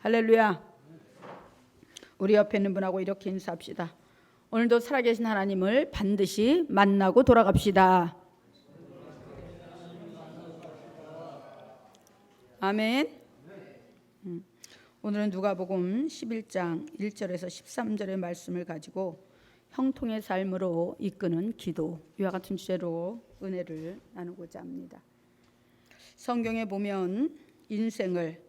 할렐루야. 우리 옆에 있는 분하고 이렇게 인사합시다. 오늘도 살아계신 하나님을 반드시 만나고 돌아갑시다. 아멘. 오늘은 누가복음 11장 1절에서 13절의 말씀을 가지고 형통의 삶으로 이끄는 기도, 이와 같은 주제로 은혜를 나누고자 합니다. 성경에 보면 인생을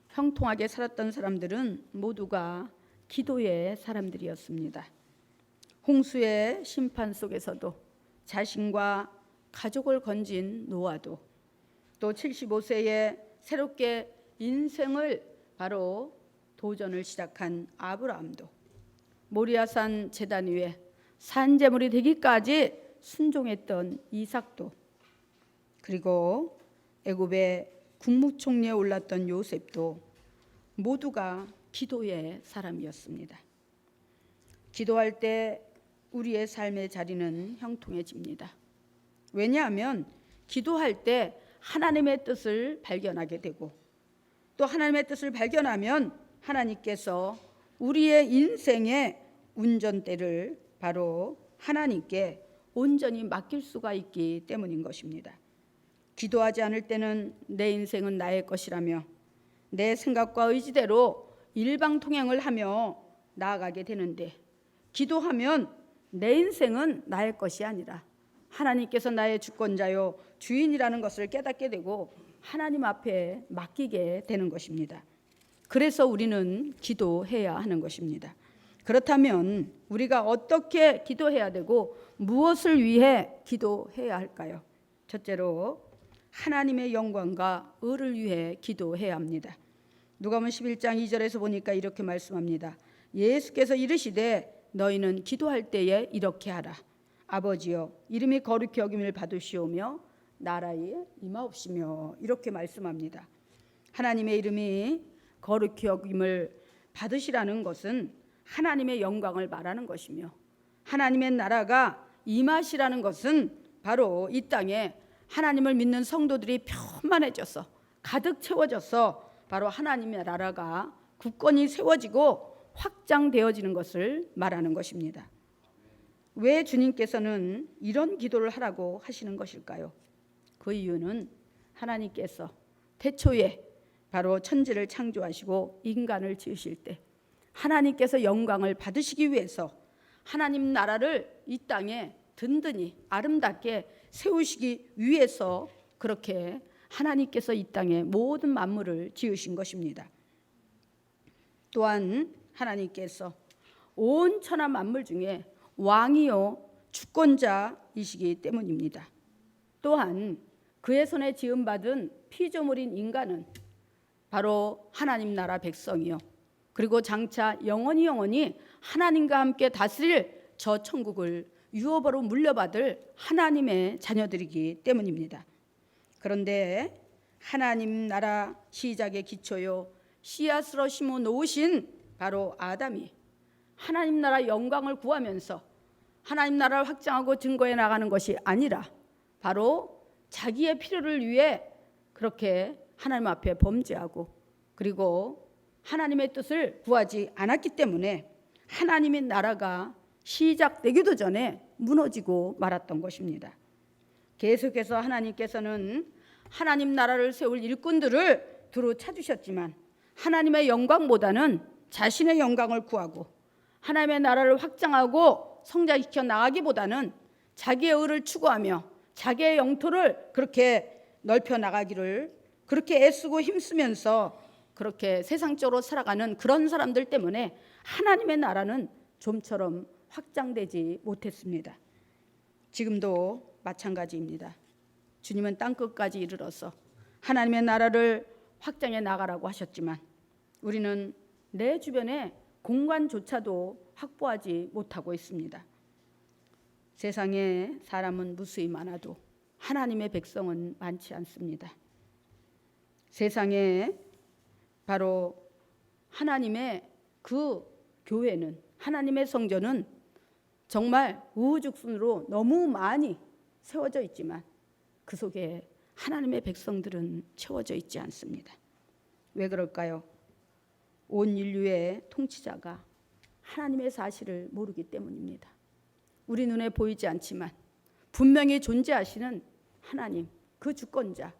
형통하게 살았던 사람들은 모두가 기도의 사람들이었습니다. 홍수의 심판 속에서도 자신과 가족을 건진 노아도, 또 75세에 새롭게 인생을 바로 도전을 시작한 아브라함도, 모리아산 제단 위에 산제물이 되기까지 순종했던 이삭도, 그리고 애굽의 국무총리에 올랐던 요셉도 모두가 기도의 사람이었습니다. 기도할 때 우리의 삶의 자리는 형통해집니다. 왜냐하면 기도할 때 하나님의 뜻을 발견하게 되고, 또 하나님의 뜻을 발견하면 하나님께서 우리의 인생의 운전대를 바로 하나님께 온전히 맡길 수가 있기 때문인 것입니다. 기도하지 않을 때는 내 인생은 나의 것이라며 내 생각과 의지대로 일방통행을 하며 나아가게 되는데, 기도하면 내 인생은 나의 것이 아니라 하나님께서 나의 주권자요 주인이라는 것을 깨닫게 되고 하나님 앞에 맡기게 되는 것입니다. 그래서 우리는 기도해야 하는 것입니다. 그렇다면 우리가 어떻게 기도해야 되고 무엇을 위해 기도해야 할까요? 첫째로 하나님의 영광과 의를 위해 기도해야 합니다. 누가복음 11장 2절에서 보니까 이렇게 말씀합니다. 예수께서 이르시되 너희는 기도할 때에 이렇게 하라. 아버지여, 이름이 거룩히 여김을 받으시오며 나라에 임하옵시며, 이렇게 말씀합니다. 하나님의 이름이 거룩히 여김을 받으시라는 것은 하나님의 영광을 말하는 것이며, 하나님의 나라가 임하시라는 것은 바로 이 땅에 하나님을 믿는 성도들이 편만해져서 가득 채워져서 바로 하나님의 나라가 굳건히 세워지고 확장되어지는 것을 말하는 것입니다. 왜 주님께서는 이런 기도를 하라고 하시는 것일까요? 그 이유는 하나님께서 태초에 바로 천지를 창조하시고 인간을 지으실 때 하나님께서 영광을 받으시기 위해서 하나님 나라를 이 땅에 든든히 아름답게 세우시기 위해서 그렇게 하나님께서 이 땅에 모든 만물을 지으신 것입니다. 또한 하나님께서 온 천하 만물 중에 왕이요 주권자이시기 때문입니다. 또한 그의 손에 지음받은 피조물인 인간은 바로 하나님 나라 백성이요, 그리고 장차 영원히 하나님과 함께 다스릴 저 천국을 유업으로 물려받을 하나님의 자녀들이기 때문입니다. 그런데 하나님 나라 시작의 기초요 씨앗으로 심어 놓으신 바로 아담이 하나님 나라 영광을 구하면서 하나님 나라를 확장하고 증거해 나가는 것이 아니라 바로 자기의 필요를 위해 그렇게 하나님 앞에 범죄하고, 그리고 하나님의 뜻을 구하지 않았기 때문에 하나님의 나라가 시작되기도 전에 무너지고 말았던 것입니다. 계속해서 하나님께서는 하나님 나라를 세울 일꾼들을 두루 찾으셨지만 하나님의 영광보다는 자신의 영광을 구하고 하나님의 나라를 확장하고 성장시켜 나가기보다는 자기의 의를 추구하며 자기의 영토를 그렇게 넓혀 나가기를 그렇게 애쓰고 힘쓰면서 그렇게 세상적으로 살아가는 그런 사람들 때문에 하나님의 나라는 좀처럼 확장되지 못했습니다. 지금도 마찬가지입니다. 주님은 땅끝까지 이르러서 하나님의 나라를 확장해 나가라고 하셨지만 우리는 내 주변에 공간조차도 확보하지 못하고 있습니다. 세상에 사람은 무수히 많아도 하나님의 백성은 많지 않습니다. 세상에 바로 하나님의 그 교회는, 하나님의 성전은 정말 우후죽순으로 너무 많이 세워져 있지만 그 속에 하나님의 백성들은 채워져 있지 않습니다. 왜 그럴까요? 온 인류의 통치자가 하나님의 사실을 모르기 때문입니다. 우리 눈에 보이지 않지만 분명히 존재하시는 하나님, 그 주권자,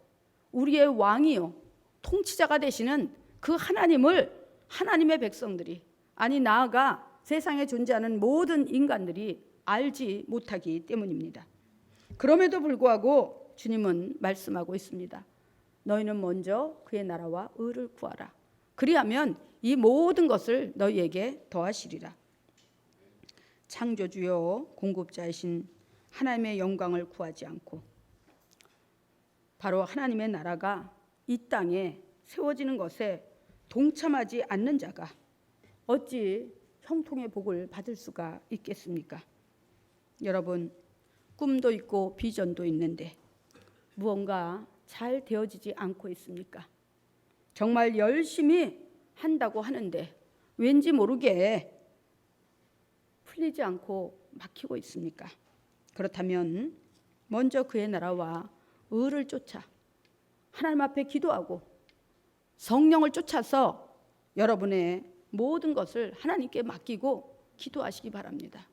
우리의 왕이요 통치자가 되시는 그 하나님을 하나님의 백성들이, 아니 나아가 세상에 존재하는 모든 인간들이 알지 못하기 때문입니다. 그럼에도 불구하고 주님은 말씀하고 있습니다. 너희는 먼저 그의 나라와 의를 구하라. 그리하면 이 모든 것을 너희에게 더하시리라. 창조주요 공급자이신 하나님의 영광을 구하지 않고 바로 하나님의 나라가 이 땅에 세워지는 것에 동참하지 않는 자가 어찌 형통의 복을 받을 수가 있겠습니까? 여러분, 꿈도 있고 비전도 있는데 무언가 잘 되어지지 않고 있습니까? 정말 열심히 한다고 하는데 왠지 모르게 풀리지 않고 막히고 있습니까? 그렇다면 먼저 그의 나라와 의를 쫓아 하나님 앞에 기도하고 성령을 쫓아서 여러분의 모든 것을 하나님께 맡기고 기도하시기 바랍니다.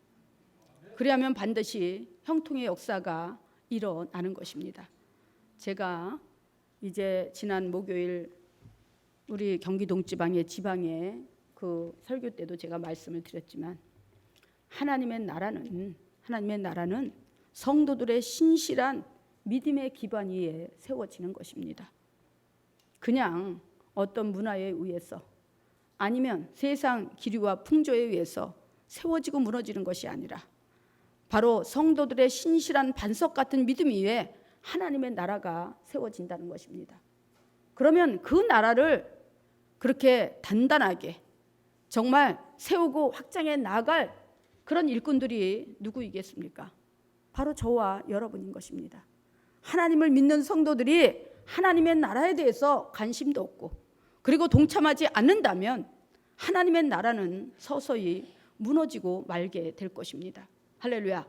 그리하면 반드시 형통의 역사가 일어나는 것입니다. 제가 이제 지난 목요일 우리 경기도 지방의 그 설교 때도 제가 말씀을 드렸지만 하나님의 나라는 성도들의 신실한 믿음의 기반 위에 세워지는 것입니다. 그냥 어떤 문화에 의해서 아니면 세상 기류와 풍조에 의해서 세워지고 무너지는 것이 아니라 바로 성도들의 신실한 반석 같은 믿음 위에 하나님의 나라가 세워진다는 것입니다. 그러면 그 나라를 그렇게 단단하게 정말 세우고 확장해 나갈 그런 일꾼들이 누구이겠습니까? 바로 저와 여러분인 것입니다. 하나님을 믿는 성도들이 하나님의 나라에 대해서 관심도 없고 그리고 동참하지 않는다면 하나님의 나라는 서서히 무너지고 말게 될 것입니다. 할렐루야.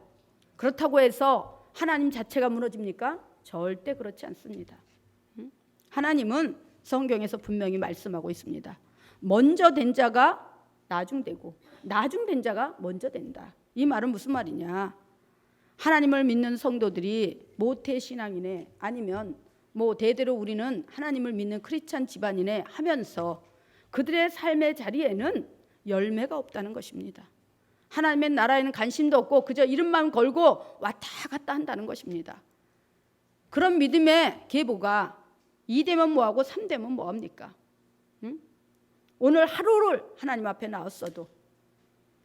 그렇다고 해서 하나님 자체가 무너집니까? 절대 그렇지 않습니다. 하나님은 성경에서 분명히 말씀하고 있습니다. 먼저 된 자가 나중 되고 나중 된 자가 먼저 된다. 이 말은 무슨 말이냐? 하나님을 믿는 성도들이 모태 신앙이네 아니면 대대로 우리는 하나님을 믿는 크리스찬 집안이네 하면서 그들의 삶의 자리에는 열매가 없다는 것입니다. 하나님의 나라에는 관심도 없고 그저 이름만 걸고 왔다 갔다 한다는 것입니다. 그런 믿음의 계보가 2되면 뭐하고 3되면 뭐합니까? 오늘 하루를 하나님 앞에 나왔어도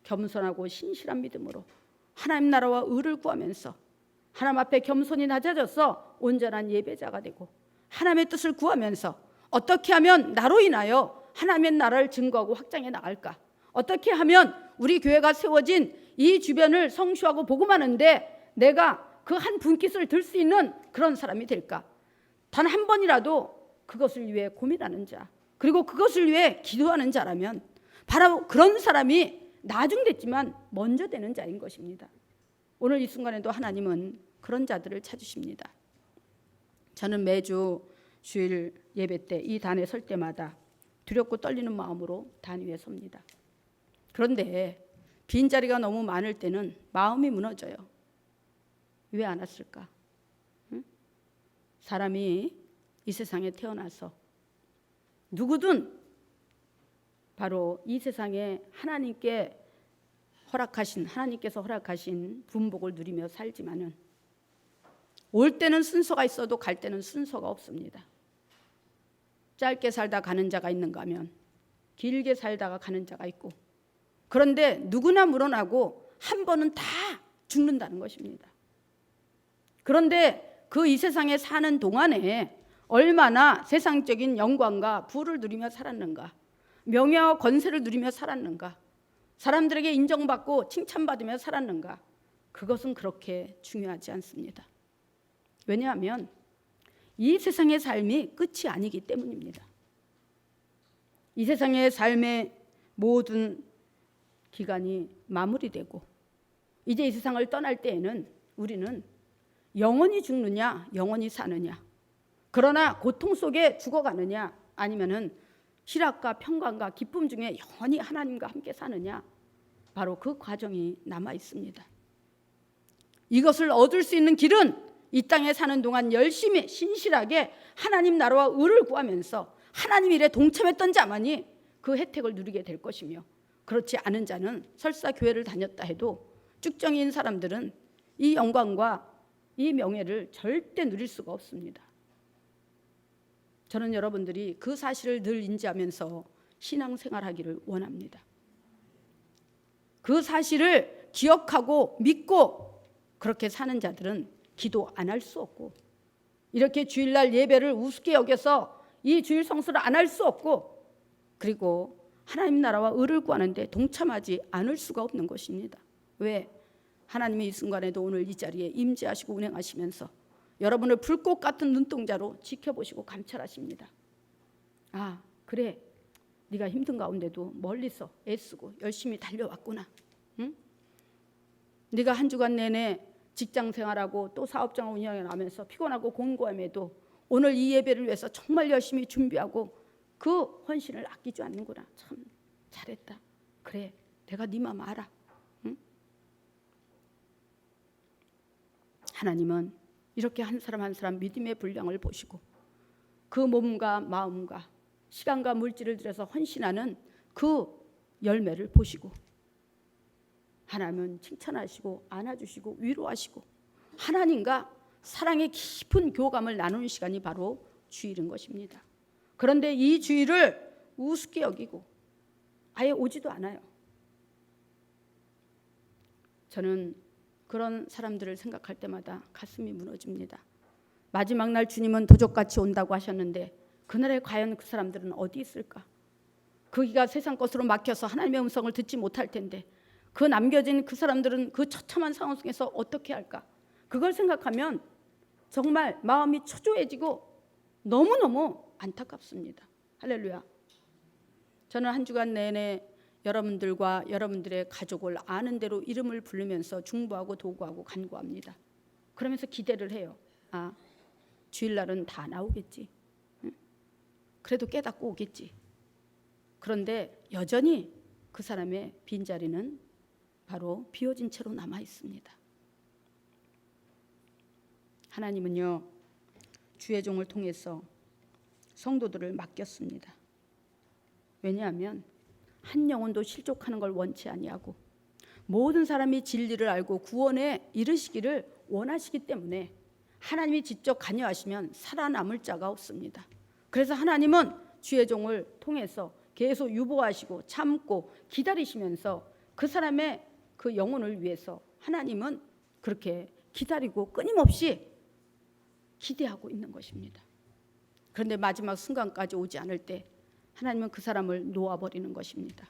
겸손하고 신실한 믿음으로 하나님 나라와 의를 구하면서 하나님 앞에 겸손히 낮아져서 온전한 예배자가 되고 하나님의 뜻을 구하면서 어떻게 하면 나로 인하여 하나님의 나라를 증거하고 확장해 나갈까? 어떻게 하면 우리 교회가 세워진 이 주변을 성취하고 복음하는데 내가 그 한 분깃을 들 수 있는 그런 사람이 될까? 단 한 번이라도 그것을 위해 고민하는 자 그리고 그것을 위해 기도하는 자라면 바로 그런 사람이 나중 됐지만 먼저 되는 자인 것입니다. 오늘 이 순간에도 하나님은 그런 자들을 찾으십니다. 저는 매주 주일 예배 때 이 단에 설 때마다 두렵고 떨리는 마음으로 단 위에 섭니다. 그런데 빈자리가 너무 많을 때는 마음이 무너져요. 왜 안 왔을까? 사람이 이 세상에 태어나서 누구든 바로 이 세상에 하나님께서 허락하신 분복을 누리며 살지만은 올 때는 순서가 있어도 갈 때는 순서가 없습니다. 짧게 살다 가는 자가 있는가 하면 길게 살다가 가는 자가 있고 그런데 누구나 물어나고 한 번은 다 죽는다는 것입니다. 그런데 그 이 세상에 사는 동안에 얼마나 세상적인 영광과 부를 누리며 살았는가, 명예와 권세를 누리며 살았는가, 사람들에게 인정받고 칭찬받으며 살았는가, 그것은 그렇게 중요하지 않습니다. 왜냐하면 이 세상의 삶이 끝이 아니기 때문입니다. 이 세상의 삶의 모든 기간이 마무리되고 이제 이 세상을 떠날 때에는 우리는 영원히 죽느냐 영원히 사느냐, 그러나 고통 속에 죽어가느냐 아니면은 희락과 평강과 기쁨 중에 영원히 하나님과 함께 사느냐? 바로 그 과정이 남아 있습니다. 이것을 얻을 수 있는 길은 이 땅에 사는 동안 열심히 신실하게 하나님 나라와 의를 구하면서 하나님 일에 동참했던 자만이 그 혜택을 누리게 될 것이며, 그렇지 않은 자는 설사 교회를 다녔다 해도 쭉정이인 사람들은 이 영광과 이 명예를 절대 누릴 수가 없습니다. 저는 여러분들이 그 사실을 늘 인지하면서 신앙생활하기를 원합니다. 그 사실을 기억하고 믿고 그렇게 사는 자들은 기도 안 할 수 없고, 이렇게 주일날 예배를 우습게 여겨서 이 주일 성수를 안 할 수 없고, 그리고 하나님 나라와 의를 구하는데 동참하지 않을 수가 없는 것입니다. 왜? 하나님이 이 순간에도 오늘 이 자리에 임재하시고 운행하시면서 여러분을 불꽃 같은 눈동자로 지켜보시고 감찰하십니다. 아, 그래, 네가 힘든 가운데도 멀리서 애쓰고 열심히 달려왔구나. 응? 네가 한 주간 내내 직장 생활하고 또 사업장 운영해 나면서 피곤하고 공고함에도 오늘 이 예배를 위해서 정말 열심히 준비하고 그 헌신을 아끼지 않는구나. 참 잘했다. 그래, 내가 네 마음 알아. 응? 하나님은 이렇게 한 사람 한 사람 믿음의 분량을 보시고 그 몸과 마음과 시간과 물질을 들여서 헌신하는 그 열매를 보시고 하나님은 칭찬하시고 안아주시고 위로하시고 하나님과 사랑의 깊은 교감을 나누는 시간이 바로 주일인 것입니다. 그런데 이 주일을 우습게 여기고 아예 오지도 않아요. 저는 그런 사람들을 생각할 때마다 가슴이 무너집니다. 마지막 날 주님은 도적같이 온다고 하셨는데 그날에 과연 그 사람들은 어디 있을까? 그 귀가 세상 것으로 막혀서 하나님의 음성을 듣지 못할 텐데 그 남겨진 그 사람들은 그 처참한 상황 속에서 어떻게 할까? 그걸 생각하면 정말 마음이 초조해지고 너무너무 안타깝습니다. 할렐루야. 저는 한 주간 내내 여러분들과 여러분들의 가족을 아는 대로 이름을 부르면서 중보하고 도구하고 간구합니다. 그러면서 기대를 해요. 아, 주일날은 다 나오겠지. 응? 그래도 깨닫고 오겠지. 그런데 여전히 그 사람의 빈자리는 바로 비워진 채로 남아 있습니다. 하나님은요, 주의 종을 통해서 성도들을 맡겼습니다. 왜냐하면 한 영혼도 실족하는 걸 원치 아니하고 모든 사람이 진리를 알고 구원에 이르시기를 원하시기 때문에 하나님이 직접 관여하시면 살아남을 자가 없습니다. 그래서 하나님은 주의 종을 통해서 계속 유보하시고 참고 기다리시면서 그 사람의 그 영혼을 위해서 하나님은 그렇게 기다리고 끊임없이 기대하고 있는 것입니다. 그런데 마지막 순간까지 오지 않을 때 하나님은 그 사람을 놓아버리는 것입니다.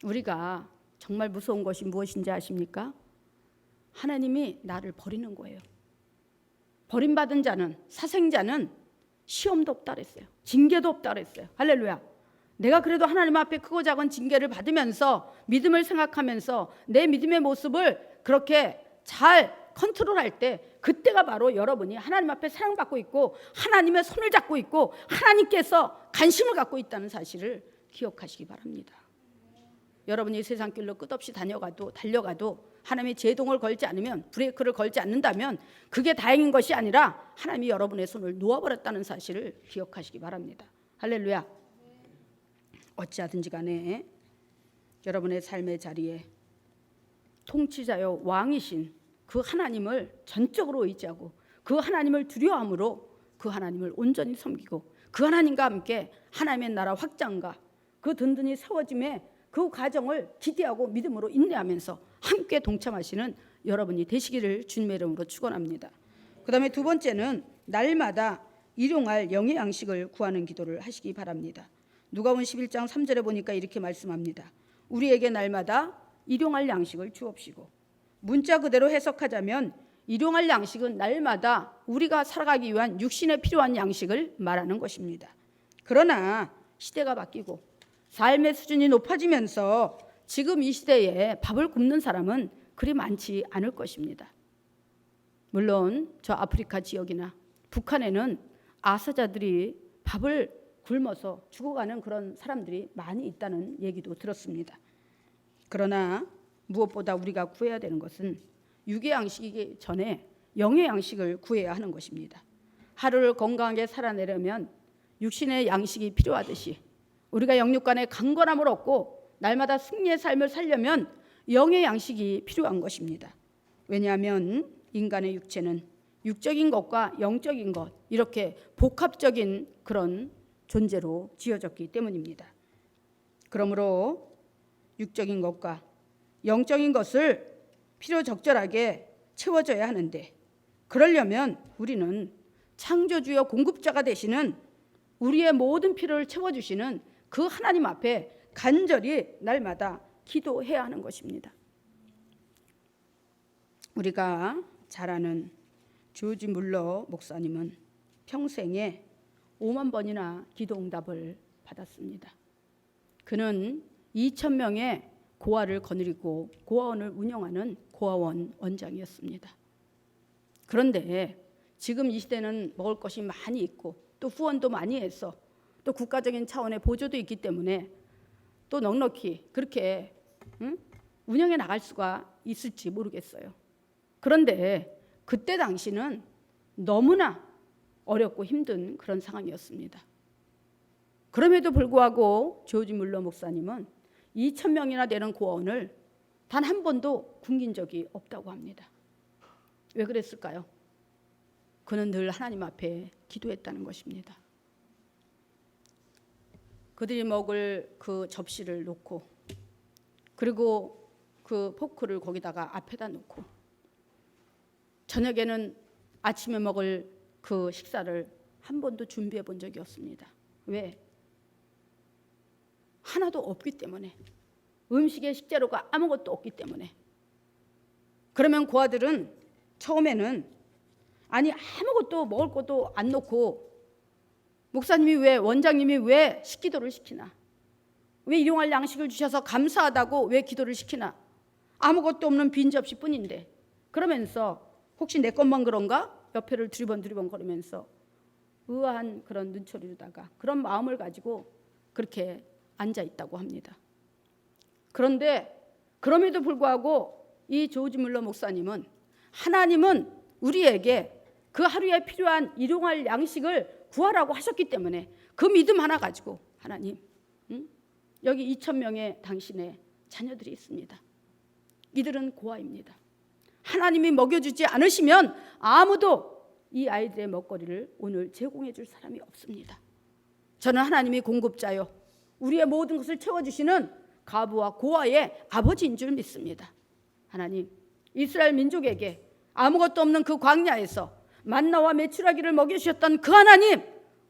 우리가 정말 무서운 것이 무엇인지 아십니까? 하나님이 나를 버리는 거예요. 버림받은 자는, 사생자는 시험도 없다 그랬어요. 징계도 없다 그랬어요. 할렐루야. 내가 그래도 하나님 앞에 크고 작은 징계를 받으면서 믿음을 생각하면서 내 믿음의 모습을 그렇게 잘 컨트롤할 때 그때가 바로 여러분이 하나님 앞에 사랑받고 있고 하나님의 손을 잡고 있고 하나님께서 관심을 갖고 있다는 사실을 기억하시기 바랍니다. 여러분이 세상길로 끝없이 달려가도 하나님의 제동을 걸지 않으면, 브레이크를 걸지 않는다면 그게 다행인 것이 아니라 하나님이 여러분의 손을 놓아버렸다는 사실을 기억하시기 바랍니다. 할렐루야. 어찌하든지 간에 여러분의 삶의 자리에 통치자여 왕이신 그 하나님을 전적으로 의지하고 그 하나님을 두려워함으로 그 하나님을 온전히 섬기고 그 하나님과 함께 하나님의 나라 확장과 그 든든히 세워짐의 그 과정을 기대하고 믿음으로 인내하면서 함께 동참하시는 여러분이 되시기를 주님의 이름으로 축원합니다. 그 다음에 두 번째는 날마다 일용할 영의 양식을 구하는 기도를 하시기 바랍니다. 누가복음 11장 3절에 보니까 이렇게 말씀합니다. 우리에게 날마다 일용할 양식을 주옵시고, 문자 그대로 해석하자면 일용할 양식은 날마다 우리가 살아가기 위한 육신에 필요한 양식을 말하는 것입니다. 그러나 시대가 바뀌고 삶의 수준이 높아지면서 지금 이 시대에 밥을 굶는 사람은 그리 많지 않을 것입니다. 물론 저 아프리카 지역이나 북한에는 아사자들이 밥을 굶어서 죽어가는 그런 사람들이 많이 있다는 얘기도 들었습니다. 그러나 무엇보다 우리가 구해야 되는 것은 육의 양식이기 전에 영의 양식을 구해야 하는 것입니다. 하루를 건강하게 살아내려면 육신의 양식이 필요하듯이 우리가 영육 간의 강건함을 얻고 날마다 승리의 삶을 살려면 영의 양식이 필요한 것입니다. 왜냐하면 인간의 육체는 육적인 것과 영적인 것, 이렇게 복합적인 그런 존재로 지어졌기 때문입니다. 그러므로 육적인 것과 영적인 것을 필요적절하게 채워줘야 하는데, 그러려면 우리는 창조주여 공급자가 되시는 우리의 모든 필요를 채워주시는 그 하나님 앞에 간절히 날마다 기도해야 하는 것입니다. 우리가 잘 아는 조지 물러 목사님은 평생에 5만 번이나 기도 응답을 받았습니다. 그는 2,000명의 고아를 거느리고 고아원을 운영하는 고아원 원장이었습니다. 그런데 지금 이 시대는 먹을 것이 많이 있고 또 후원도 많이 해서 또 국가적인 차원의 보조도 있기 때문에 또 넉넉히 그렇게 운영해 나갈 수가 있을지 모르겠어요. 그런데 그때 당시는 너무나 어렵고 힘든 그런 상황이었습니다. 그럼에도 불구하고 조지 물러 목사님은 2,000명이나 되는 고아원을 단 한 번도 굶긴 적이 없다고 합니다. 왜 그랬을까요? 그는 늘 하나님 앞에 기도했다는 것입니다. 그들이 먹을 그 접시를 놓고, 그리고 그 포크를 거기다가 앞에다 놓고, 저녁에는 아침에 먹을 그 식사를 한 번도 준비해 본 적이 없습니다. 왜? 하나도 없기 때문에. 음식의 식재료가 아무것도 없기 때문에. 그러면 고아들은 처음에는 아니 아무것도 먹을 것도 안 놓고 목사님이 왜, 원장님이 왜 식기도를 시키나? 왜 일용할 양식을 주셔서 감사하다고 왜 기도를 시키나? 아무것도 없는 빈 접시뿐인데. 그러면서 혹시 내 것만 그런가? 옆에를 두리번 거리면서 의아한 그런 눈초리로다가 그런 마음을 가지고 그렇게 앉아 있다고 합니다. 그런데 그럼에도 불구하고 이 조지 물러 목사님은, 하나님은 우리에게 그 하루에 필요한 일용할 양식을 구하라고 하셨기 때문에 그 믿음 하나 가지고, 하나님, 여기 2,000명의 당신의 자녀들이 있습니다. 이들은 고아입니다. 하나님이 먹여주지 않으시면 아무도 이 아이들의 먹거리를 오늘 제공해 줄 사람이 없습니다. 저는 하나님이 공급자요, 우리의 모든 것을 채워주시는 가부와 고아의 아버지인 줄 믿습니다. 하나님, 이스라엘 민족에게 아무것도 없는 그 광야에서 만나와 메추라기를 먹여주셨던 그 하나님,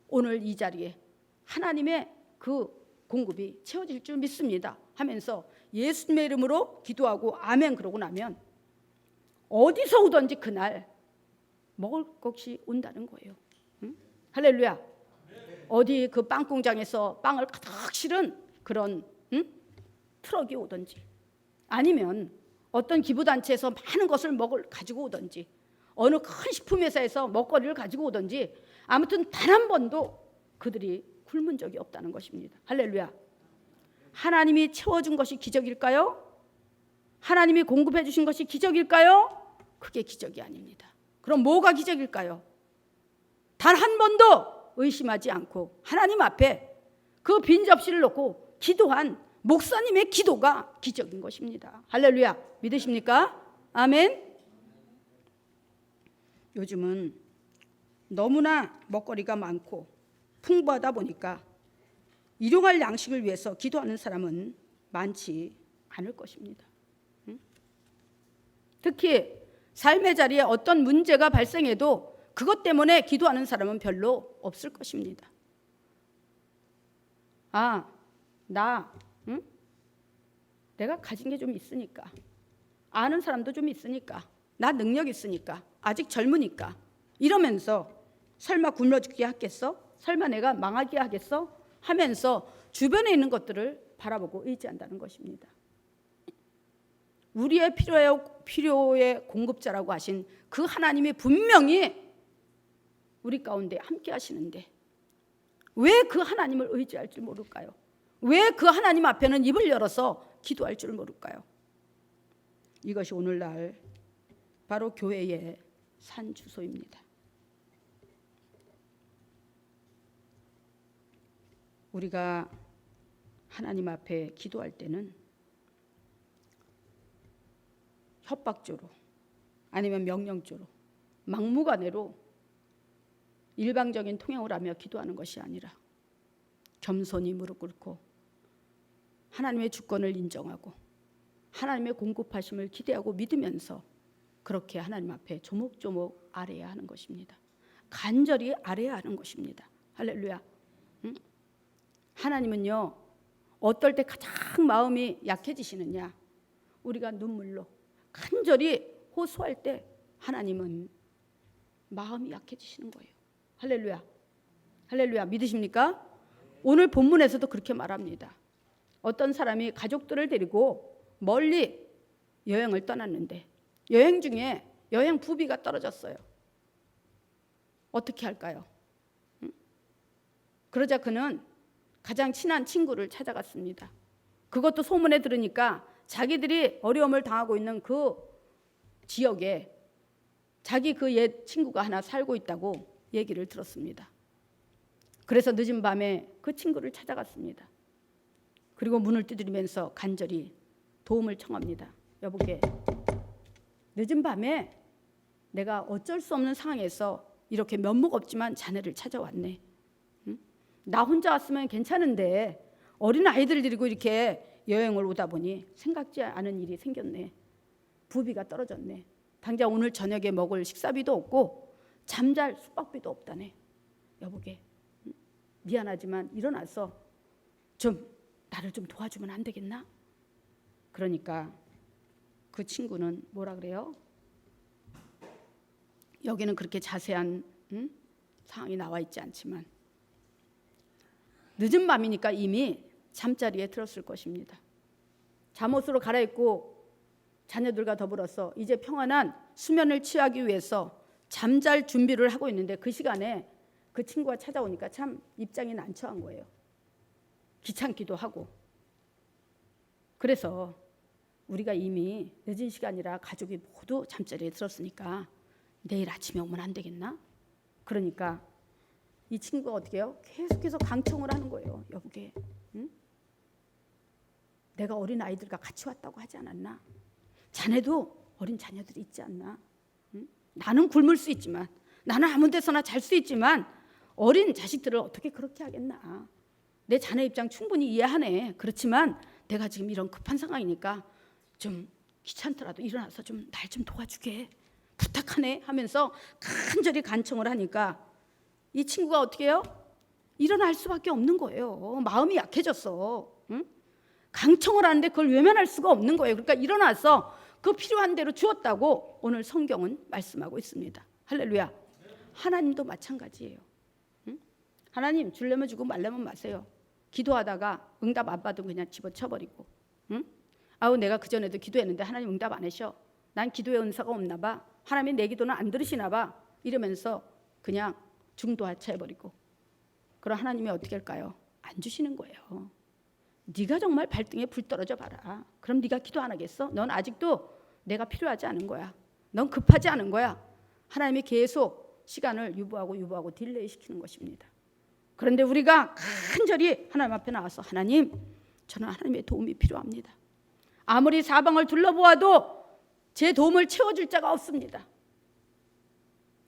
오늘 이 자리에 하나님의 그 공급이 채워질 줄 믿습니다 하면서 예수님의 이름으로 기도하고 아멘 그러고 나면 어디서 오든지 그날 먹을 것이 온다는 거예요. 응? 할렐루야. 어디 그 빵 공장에서 빵을 가득 실은 그런 트럭이 오든지, 아니면 어떤 기부단체에서 많은 것을 가지고 오든지, 어느 큰 식품회사에서 먹거리를 가지고 오든지, 아무튼 단 한 번도 그들이 굶은 적이 없다는 것입니다. 할렐루야. 하나님이 채워준 것이 기적일까요? 하나님이 공급해 주신 것이 기적일까요? 그게 기적이 아닙니다. 그럼 뭐가 기적일까요? 단 한 번도 의심하지 않고 하나님 앞에 그 빈 접시를 놓고 기도한 목사님의 기도가 기적인 것입니다. 할렐루야. 믿으십니까? 아멘. 요즘은 너무나 먹거리가 많고 풍부하다 보니까 일용할 양식을 위해서 기도하는 사람은 많지 않을 것입니다. 특히 삶의 자리에 어떤 문제가 발생해도 그것 때문에 기도하는 사람은 별로 없을 것입니다. 내가 가진 게 좀 있으니까, 아는 사람도 좀 있으니까, 나 능력 있으니까, 아직 젊으니까 이러면서 설마 굶어 죽게 하겠어? 설마 내가 망하게 하겠어? 하면서 주변에 있는 것들을 바라보고 의지한다는 것입니다. 우리의 필요의 공급자라고 하신 그 하나님이 분명히 우리 가운데 함께 하시는데 왜 그 하나님을 의지할 줄 모를까요? 왜 그 하나님 앞에는 입을 열어서 기도할 줄 모를까요? 이것이 오늘날 바로 교회의 산 주소입니다. 우리가 하나님 앞에 기도할 때는 협박조로 아니면 명령조로 막무가내로 일방적인 통행을 하며 기도하는 것이 아니라 겸손히 무릎 꿇고 하나님의 주권을 인정하고 하나님의 공급하심을 기대하고 믿으면서 그렇게 하나님 앞에 조목조목 아뢰야 하는 것입니다. 간절히 아뢰야 하는 것입니다. 할렐루야. 응? 하나님은요, 어떨 때 가장 마음이 약해지시느냐? 우리가 눈물로 간절히 호소할 때 하나님은 마음이 약해지시는 거예요. 할렐루야. 할렐루야. 믿으십니까? 오늘 본문에서도 그렇게 말합니다. 어떤 사람이 가족들을 데리고 멀리 여행을 떠났는데 여행 중에 여행 부비가 떨어졌어요. 어떻게 할까요? 그러자 그는 가장 친한 친구를 찾아갔습니다. 그것도 소문에 들으니까 자기들이 어려움을 당하고 있는 그 지역에 자기 그 옛 친구가 하나 살고 있다고 얘기를 들었습니다. 그래서 늦은 밤에 그 친구를 찾아갔습니다. 그리고 문을 두드리면서 간절히 도움을 청합니다. 여보게, 늦은 밤에 내가 어쩔 수 없는 상황에서 이렇게 면목 없지만 자네를 찾아왔네. 응? 나 혼자 왔으면 괜찮은데 어린 아이들 데리고 이렇게 여행을 오다 보니 생각지 않은 일이 생겼네. 부비가 떨어졌네. 당장 오늘 저녁에 먹을 식사비도 없고 잠잘 숙박비도 없다네. 여보게, 미안하지만 일어나서 좀 나를 좀 도와주면 안 되겠나? 그러니까 그 친구는 뭐라 그래요? 여기는 그렇게 자세한 상황이 나와 있지 않지만 늦은 밤이니까 이미 잠자리에 들었을 것입니다. 잠옷으로 갈아입고 자녀들과 더불어서 이제 평안한 수면을 취하기 위해서 잠잘 준비를 하고 있는데 그 시간에 그 친구가 찾아오니까 참 입장이 난처한 거예요. 귀찮기도 하고. 그래서 우리가 이미 늦은 시간이라 가족이 모두 잠자리에 들었으니까 내일 아침에 오면 안 되겠나? 그러니까 이 친구가 어떻게 해요? 계속해서 강청을 하는 거예요. 여보게, 응? 내가 어린 아이들과 같이 왔다고 하지 않았나? 자네도 어린 자녀들이 있지 않나? 응? 나는 굶을 수 있지만, 나는 아무 데서나 잘 수 있지만 어린 자식들을 어떻게 그렇게 하겠나? 내 자네 입장 충분히 이해하네. 그렇지만 내가 지금 이런 급한 상황이니까 좀 귀찮더라도 일어나서 좀 날 좀 도와주게 부탁하네 하면서 간절히 간청을 하니까 이 친구가 어떻게 해요? 일어날 수밖에 없는 거예요. 마음이 약해졌어. 응? 강청을 하는데 그걸 외면할 수가 없는 거예요. 그러니까 일어나서 그 필요한 대로 주었다고 오늘 성경은 말씀하고 있습니다. 할렐루야. 하나님도 마찬가지예요. 응? 하나님 주려면 주고 말려면 마세요. 기도하다가 응답 안 받으면 그냥 집어쳐버리고, 응? 아우 내가 그전에도 기도했는데 하나님 응답 안 하셔. 난 기도의 은사가 없나 봐. 하나님이 내 기도는 안 들으시나 봐. 이러면서 그냥 중도하차해버리고, 그럼 하나님이 어떻게 할까요? 안 주시는 거예요. 네가 정말 발등에 불 떨어져 봐라. 그럼 네가 기도 안 하겠어? 넌 아직도 내가 필요하지 않은 거야. 넌 급하지 않은 거야. 하나님이 계속 시간을 유보하고 딜레이 시키는 것입니다. 그런데 우리가 간절히 하나님 앞에 나와서 하나님, 저는 하나님의 도움이 필요합니다. 아무리 사방을 둘러보아도 제 도움을 채워줄 자가 없습니다.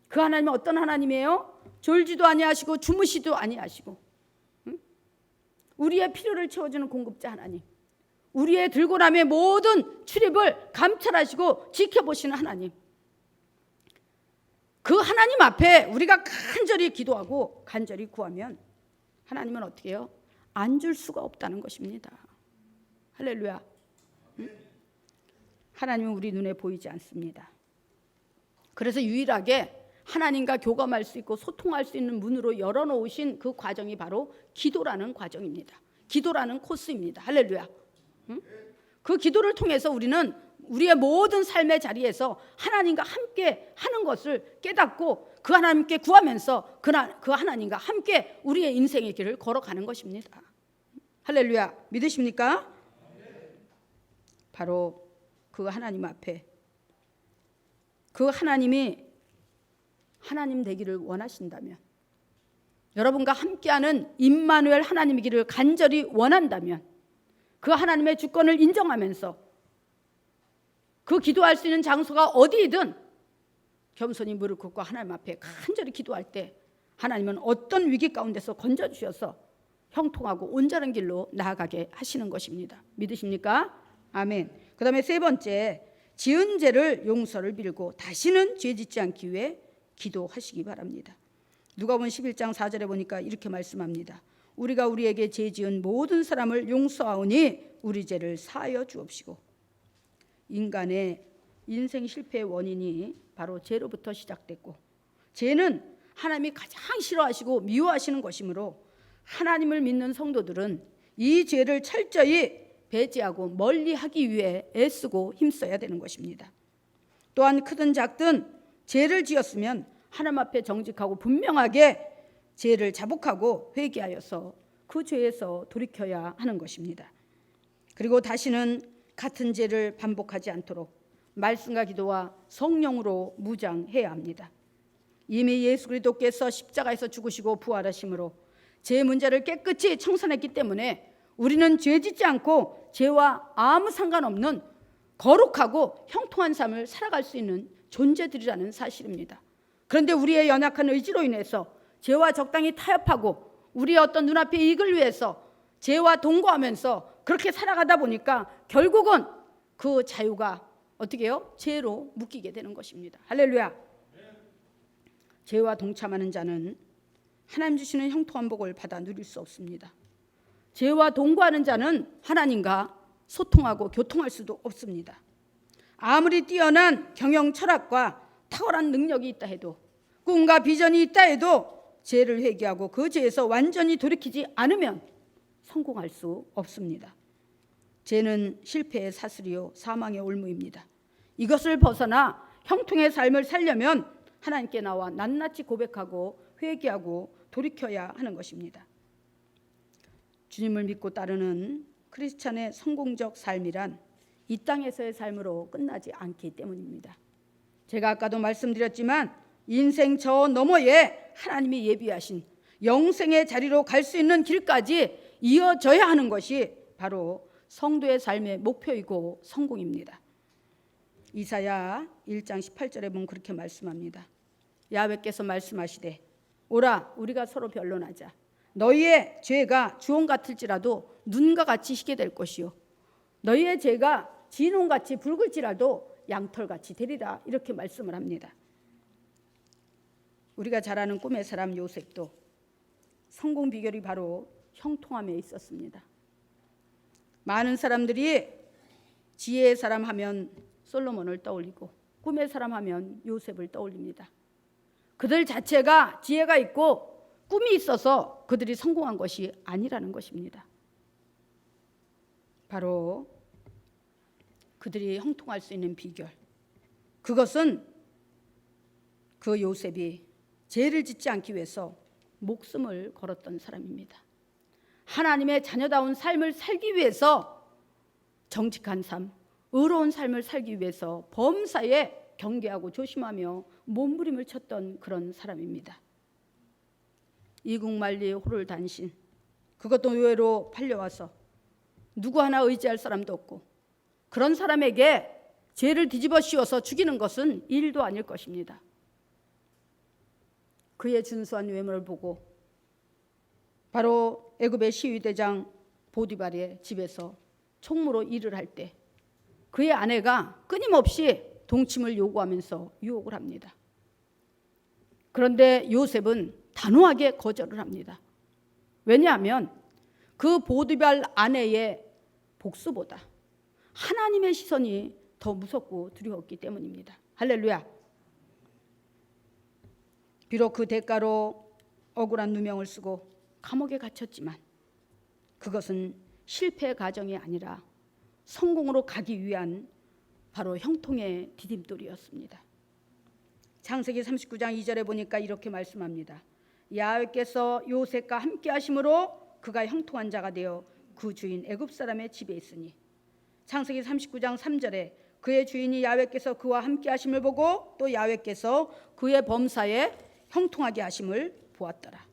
그 하나님은 어떤 하나님이에요? 졸지도 아니하시고 주무시도 아니하시고, 응? 우리의 필요를 채워주는 공급자 하나님, 우리의 들고남의 모든 출입을 감찰하시고 지켜보시는 하나님, 그 하나님 앞에 우리가 간절히 기도하고 간절히 구하면 하나님은 어떻게 해요? 안 줄 수가 없다는 것입니다. 할렐루야. 응? 하나님은 우리 눈에 보이지 않습니다. 그래서 유일하게 하나님과 교감할 수 있고 소통할 수 있는 문으로 열어놓으신 그 과정이 바로 기도라는 과정입니다. 기도라는 코스입니다. 할렐루야. 응? 그 기도를 통해서 우리는 우리의 모든 삶의 자리에서 하나님과 함께 하는 것을 깨닫고 그 하나님께 구하면서 그 하나님과 함께 우리의 인생의 길을 걸어가는 것입니다. 할렐루야. 믿으십니까? 바로 그 하나님 앞에, 그 하나님이 하나님 되기를 원하신다면, 여러분과 함께하는 임마누엘 하나님이기를 간절히 원한다면, 그 하나님의 주권을 인정하면서 그 기도할 수 있는 장소가 어디이든 겸손히 무릎 꿇고 하나님 앞에 간절히 기도할 때 하나님은 어떤 위기 가운데서 건져주셔서 형통하고 온전한 길로 나아가게 하시는 것입니다. 믿으십니까? 아멘. 그 다음에 세 번째, 지은 죄를 용서를 빌고 다시는 죄 짓지 않기 위해 기도하시기 바랍니다. 누가복음 11장 4절에 보니까 이렇게 말씀합니다. 우리가 우리에게 죄 지은 모든 사람을 용서하오니 우리 죄를 사하여 주옵시고. 인간의 인생 실패의 원인이 바로 죄로부터 시작됐고, 죄는 하나님이 가장 싫어하시고 미워하시는 것이므로 하나님을 믿는 성도들은 이 죄를 철저히 배제하고 멀리하기 위해 애쓰고 힘써야 되는 것입니다. 또한 크든 작든 죄를 지었으면 하나님 앞에 정직하고 분명하게 죄를 자복하고 회개하여서 그 죄에서 돌이켜야 하는 것입니다. 그리고 다시는 같은 죄를 반복하지 않도록 말씀과 기도와 성령으로 무장해야 합니다. 이미 예수 그리스도께서 십자가에서 죽으시고 부활하심으로 죄 문제를 깨끗이 청산했기 때문에 우리는 죄 짓지 않고 죄와 아무 상관없는 거룩하고 형통한 삶을 살아갈 수 있는 존재들이라는 사실입니다. 그런데 우리의 연약한 의지로 인해서 죄와 적당히 타협하고 우리의 어떤 눈앞의 이익을 위해서 죄와 동거하면서 그렇게 살아가다 보니까 결국은 그 자유가 어떻게 해요? 죄로 묶이게 되는 것입니다. 할렐루야. 죄와 동참하는 자는 하나님 주시는 형통한 복을 받아 누릴 수 없습니다. 죄와 동거하는 자는 하나님과 소통하고 교통할 수도 없습니다. 아무리 뛰어난 경영 철학과 탁월한 능력이 있다 해도, 꿈과 비전이 있다 해도 죄를 회개하고 그 죄에서 완전히 돌이키지 않으면 성공할 수 없습니다. 죄는 실패의 사슬이요 사망의 올무입니다. 이것을 벗어나 형통의 삶을 살려면 하나님께 나와 낱낱이 고백하고 회개하고 돌이켜야 하는 것입니다. 주님을 믿고 따르는 크리스찬의 성공적 삶이란 이 땅에서의 삶으로 끝나지 않기 때문입니다. 제가 아까도 말씀드렸지만 인생 저 너머에 하나님이 예비하신 영생의 자리로 갈 수 있는 길까지 이어져야 하는 것이 바로 성도의 삶의 목표이고 성공입니다. 이사야 1장 18절에 보면 그렇게 말씀합니다. 야훼께서 말씀하시되 오라 우리가 서로 변론하자. 너희의 죄가 주홍 같을지라도 눈과 같이 희게 될 것이요 너희의 죄가 진홍같이 붉을지라도 양털같이 되리라. 이렇게 말씀을 합니다. 우리가 잘 아는 꿈의 사람 요셉도 성공 비결이 바로 형통함에 있었습니다. 많은 사람들이 지혜의 사람 하면 솔로몬을 떠올리고 꿈의 사람 하면 요셉을 떠올립니다. 그들 자체가 지혜가 있고 꿈이 있어서 그들이 성공한 것이 아니라는 것입니다. 바로 그들이 형통할 수 있는 비결, 그것은 그 요셉이 죄를 짓지 않기 위해서 목숨을 걸었던 사람입니다. 하나님의 자녀다운 삶을 살기 위해서 정직한 삶, 의로운 삶을 살기 위해서 범사에 경계하고 조심하며 몸부림을 쳤던 그런 사람입니다. 이국만리 호를 단신, 그것도 의외로 팔려와서 누구 하나 의지할 사람도 없고 그런 사람에게 죄를 뒤집어 씌워서 죽이는 것은 일도 아닐 것입니다. 그의 준수한 외모를 보고 바로 애굽의 시위대장 보디발의 집에서 총무로 일을 할 때 그의 아내가 끊임없이 동침을 요구하면서 유혹을 합니다. 그런데 요셉은 단호하게 거절을 합니다. 왜냐하면 그 보디발 아내의 복수보다 하나님의 시선이 더 무섭고 두려웠기 때문입니다. 할렐루야. 비록 그 대가로 억울한 누명을 쓰고 감옥에 갇혔지만 그것은 실패의 과정이 아니라 성공으로 가기 위한 바로 형통의 디딤돌이었습니다. 창세기 39장 2절에 보니까 이렇게 말씀합니다. 야훼께서 요셉과 함께 하심으로 그가 형통한 자가 되어 그 주인 애굽 사람의 집에 있으니. 창세기 39장 3절에 그의 주인이 야훼께서 그와 함께 하심을 보고 또 야훼께서 그의 범사에 형통하게 하심을 보았더라.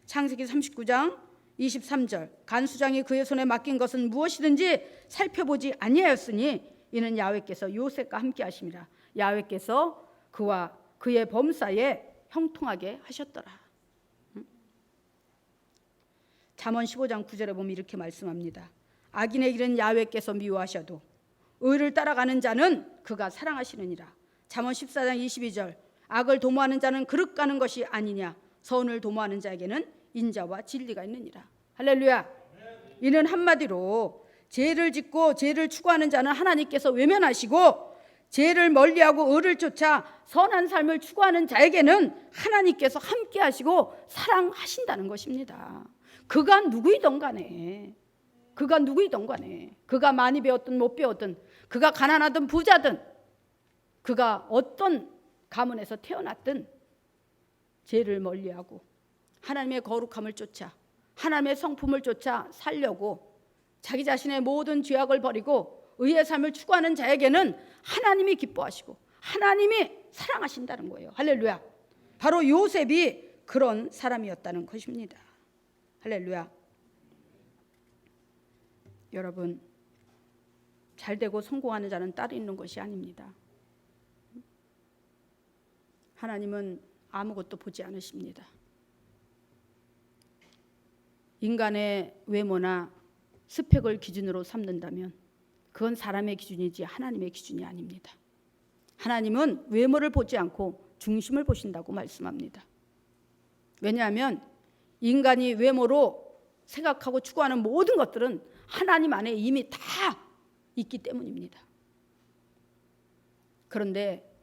창세기 39장 23절 간수장이 그의 손에 맡긴 것은 무엇이든지 살펴보지 아니하였으니 이는 야훼께서 요셉과 함께 하심이라. 야훼께서 그와 그의 범사에 형통하게 하셨더라. 잠언 15장 9절에 보면 이렇게 말씀합니다. 악인의 길은 야훼께서 미워하셔도 의를 따라가는 자는 그가 사랑하시느니라. 잠언 14장 22절 악을 도모하는 자는 그릇 가는 것이 아니냐 선을 도모하는 자에게는 인자와 진리가 있느니라. 할렐루야. 이는 한마디로 죄를 짓고 죄를 추구하는 자는 하나님께서 외면하시고 죄를 멀리하고 의를 쫓아 선한 삶을 추구하는 자에게는 하나님께서 함께 하시고 사랑하신다는 것입니다. 그가 누구이든 간에 그가 많이 배웠든 못 배웠든 그가 가난하든 부자든 그가 어떤 가문에서 태어났든 죄를 멀리하고 하나님의 거룩함을 쫓아 하나님의 성품을 쫓아 살려고 자기 자신의 모든 죄악을 버리고 의의 삶을 추구하는 자에게는 하나님이 기뻐하시고 하나님이 사랑하신다는 거예요. 할렐루야. 바로 요셉이 그런 사람이었다는 것입니다. 할렐루야. 여러분, 잘되고 성공하는 자는 따로 있는 것이 아닙니다. 하나님은 아무것도 보지 않으십니다. 인간의 외모나 스펙을 기준으로 삼는다면 그건 사람의 기준이지 하나님의 기준이 아닙니다. 하나님은 외모를 보지 않고 중심을 보신다고 말씀합니다. 왜냐하면 인간이 외모로 생각하고 추구하는 모든 것들은 하나님 안에 이미 다 있기 때문입니다. 그런데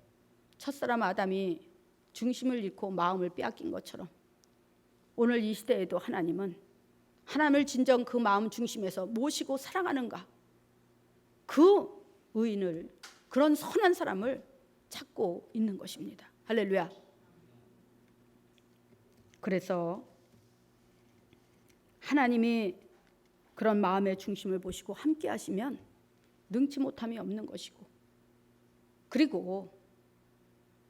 첫사람 아담이 중심을 잃고 마음을 빼앗긴 것처럼 오늘 이 시대에도 하나님은 하나님을 진정 그 마음 중심에서 모시고 사랑하는가, 그 의인을, 그런 선한 사람을 찾고 있는 것입니다. 할렐루야. 그래서 하나님이 그런 마음의 중심을 보시고 함께 하시면 능치 못함이 없는 것이고, 그리고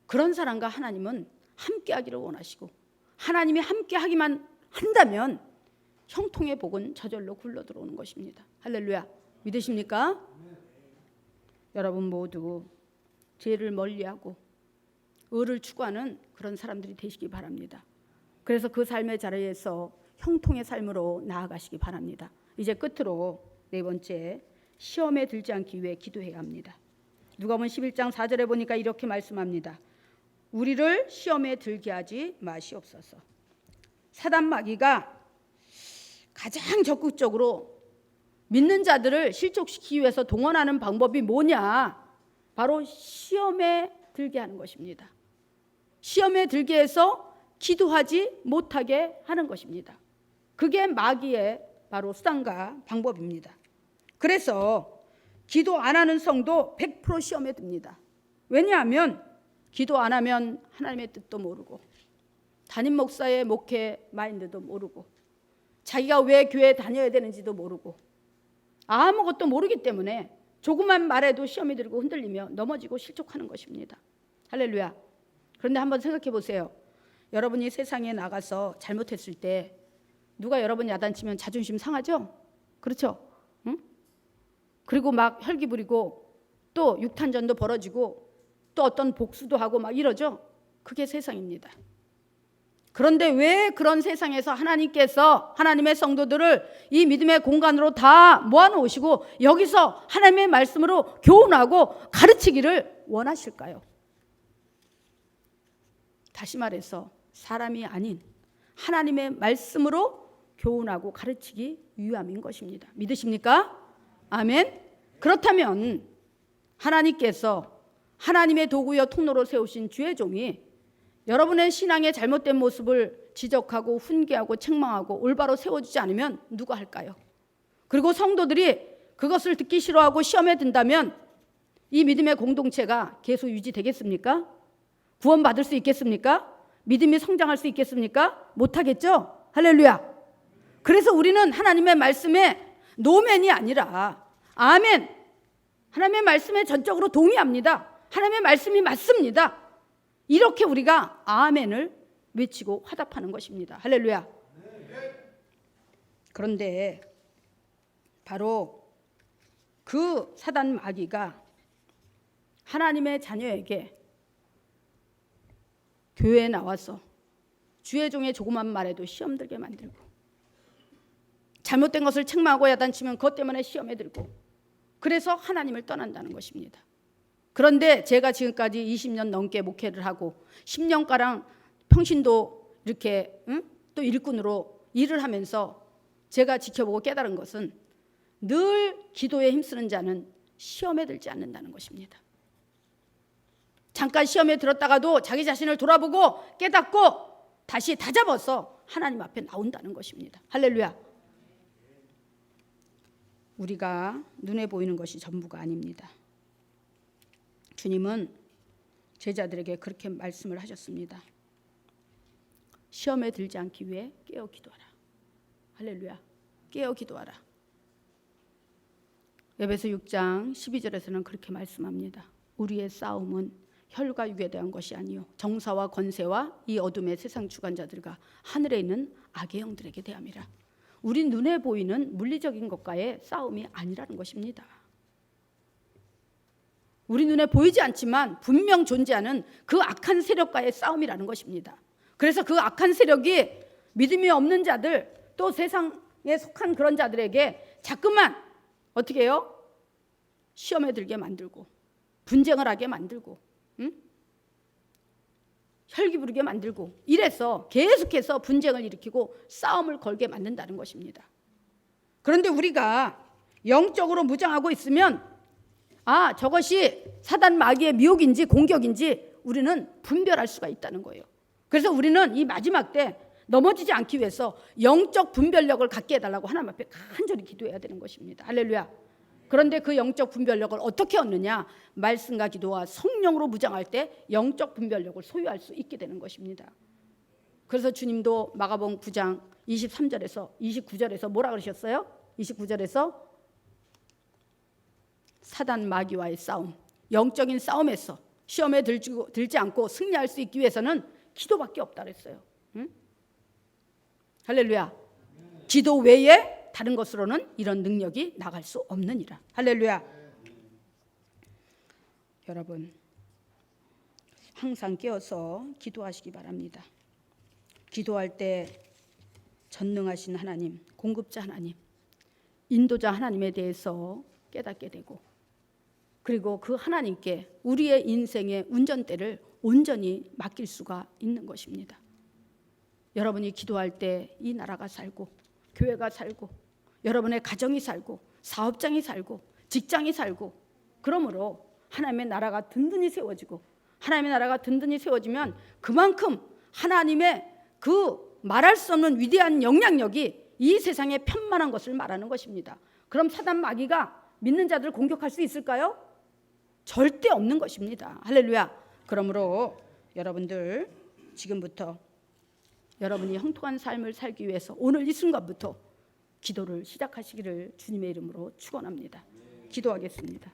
그런 사람과 하나님은 함께 하기를 원하시고 하나님이 함께 하기만 한다면 형통의 복은 저절로 굴러 들어오는 것입니다. 할렐루야. 믿으십니까? 여러분 모두 죄를 멀리하고 의를 추구하는 그런 사람들이 되시기 바랍니다. 그래서 그 삶의 자리에서 형통의 삶으로 나아가시기 바랍니다. 이제 끝으로 네 번째, 시험에 들지 않기 위해 기도해야 합니다. 누가복음 11장 4절에 보니까 이렇게 말씀합니다. 우리를 시험에 들게 하지 마시옵소서. 사단 마귀가 가장 적극적으로 믿는 자들을 실족시키기 위해서 동원하는 방법이 뭐냐? 바로 시험에 들게 하는 것입니다. 시험에 들게 해서 기도하지 못하게 하는 것입니다. 그게 마귀의 바로 수단과 방법입니다. 그래서 기도 안 하는 성도 100% 시험에 듭니다. 왜냐하면 기도 안 하면 하나님의 뜻도 모르고 담임 목사의 목회 마인드도 모르고 자기가 왜 교회에 다녀야 되는지도 모르고 아무것도 모르기 때문에 조금만 말해도 시험이 들고 흔들리며 넘어지고 실족하는 것입니다. 할렐루야. 그런데 한번 생각해 보세요. 여러분이 세상에 나가서 잘못했을 때 누가 여러분 야단치면 자존심 상하죠? 그렇죠? 응? 그리고 막 혈기 부리고 또 육탄전도 벌어지고 또 어떤 복수도 하고 막 이러죠? 그게 세상입니다. 그런데 왜 그런 세상에서 하나님께서 하나님의 성도들을 이 믿음의 공간으로 다 모아놓으시고 여기서 하나님의 말씀으로 교훈하고 가르치기를 원하실까요? 다시 말해서 사람이 아닌 하나님의 말씀으로 교훈하고 가르치기 위함인 것입니다. 믿으십니까? 아멘. 그렇다면 하나님께서 하나님의 도구여 통로로 세우신 주의 종이 여러분의 신앙의 잘못된 모습을 지적하고 훈계하고 책망하고 올바로 세워주지 않으면 누가 할까요? 그리고 성도들이 그것을 듣기 싫어하고 시험에 든다면 이 믿음의 공동체가 계속 유지되겠습니까? 구원받을 수 있겠습니까? 믿음이 성장할 수 있겠습니까? 못하겠죠? 할렐루야. 그래서 우리는 하나님의 말씀에 노맨이 아니라 아멘, 하나님의 말씀에 전적으로 동의합니다. 하나님의 말씀이 맞습니다. 이렇게 우리가 아멘을 외치고 화답하는 것입니다. 할렐루야. 그런데 바로 그 사단 마귀가 하나님의 자녀에게 교회에 나와서 주의 종의 조그만 말에도 시험 들게 만들고, 잘못된 것을 책망하고 야단치면 그것 때문에 시험에 들고, 그래서 하나님을 떠난다는 것입니다. 그런데 제가 지금까지 20년 넘게 목회를 하고 10년가량 평신도 이렇게 또 일꾼으로 일을 하면서 제가 지켜보고 깨달은 것은 늘 기도에 힘쓰는 자는 시험에 들지 않는다는 것입니다. 잠깐 시험에 들었다가도 자기 자신을 돌아보고 깨닫고 다시 다잡아서 하나님 앞에 나온다는 것입니다. 할렐루야. 우리가 눈에 보이는 것이 전부가 아닙니다. 주님은 제자들에게 그렇게 말씀을 하셨습니다. 시험에 들지 않기 위해 깨어 기도하라. 할렐루야. 깨어 기도하라. 에베소 6장 12절에서는 그렇게 말씀합니다. 우리의 싸움은 혈과 육에 대한 것이 아니요 정사와 권세와 이 어둠의 세상 주관자들과 하늘에 있는 악의 영들에게 대함이라. 우리 눈에 보이는 물리적인 것과의 싸움이 아니라는 것입니다. 우리 눈에 보이지 않지만 분명 존재하는 그 악한 세력과의 싸움이라는 것입니다. 그래서 그 악한 세력이 믿음이 없는 자들, 또 세상에 속한 그런 자들에게 자꾸만 어떻게 해요? 시험에 들게 만들고 분쟁을 하게 만들고 혈기 부르게 만들고 이래서 계속해서 분쟁을 일으키고 싸움을 걸게 만든다는 것입니다. 그런데 우리가 영적으로 무장하고 있으면 저것이 사단 마귀의 미혹인지 공격인지 우리는 분별할 수가 있다는 거예요. 그래서 우리는 이 마지막 때 넘어지지 않기 위해서 영적 분별력을 갖게 해달라고 하나님 앞에 간절히 기도해야 되는 것입니다. 할렐루야. 그런데 그 영적 분별력을 어떻게 얻느냐? 말씀과 기도와 성령으로 무장할 때 영적 분별력을 소유할 수 있게 되는 것입니다. 그래서 주님도 마가복음 9장 23절에서 29절에서 뭐라 그러셨어요? 29절에서 사단 마귀와의 싸움, 영적인 싸움에서 시험에 들지 않고 승리할 수 있기 위해서는 기도밖에 없다 그랬어요. 할렐루야. 기도 외에 다른 것으로는 이런 능력이 나갈 수 없느니라. 할렐루야. 여러분, 항상 깨어서 기도하시기 바랍니다. 기도할 때 전능하신 하나님, 공급자 하나님, 인도자 하나님에 대해서 깨닫게 되고, 그리고 그 하나님께 우리의 인생의 운전대를 온전히 맡길 수가 있는 것입니다. 여러분이 기도할 때 이 나라가 살고 교회가 살고 여러분의 가정이 살고 사업장이 살고 직장이 살고, 그러므로 하나님의 나라가 든든히 세워지고, 하나님의 나라가 든든히 세워지면 그만큼 하나님의 그 말할 수 없는 위대한 영향력이 이 세상에 편만한 것을 말하는 것입니다. 그럼 사단 마귀가 믿는 자들을 공격할 수 있을까요? 절대 없는 것입니다. 할렐루야. 그러므로 여러분들 지금부터 여러분이 형통한 삶을 살기 위해서 오늘 이 순간부터 기도를 시작하시기를 주님의 이름으로 축원합니다. 기도하겠습니다.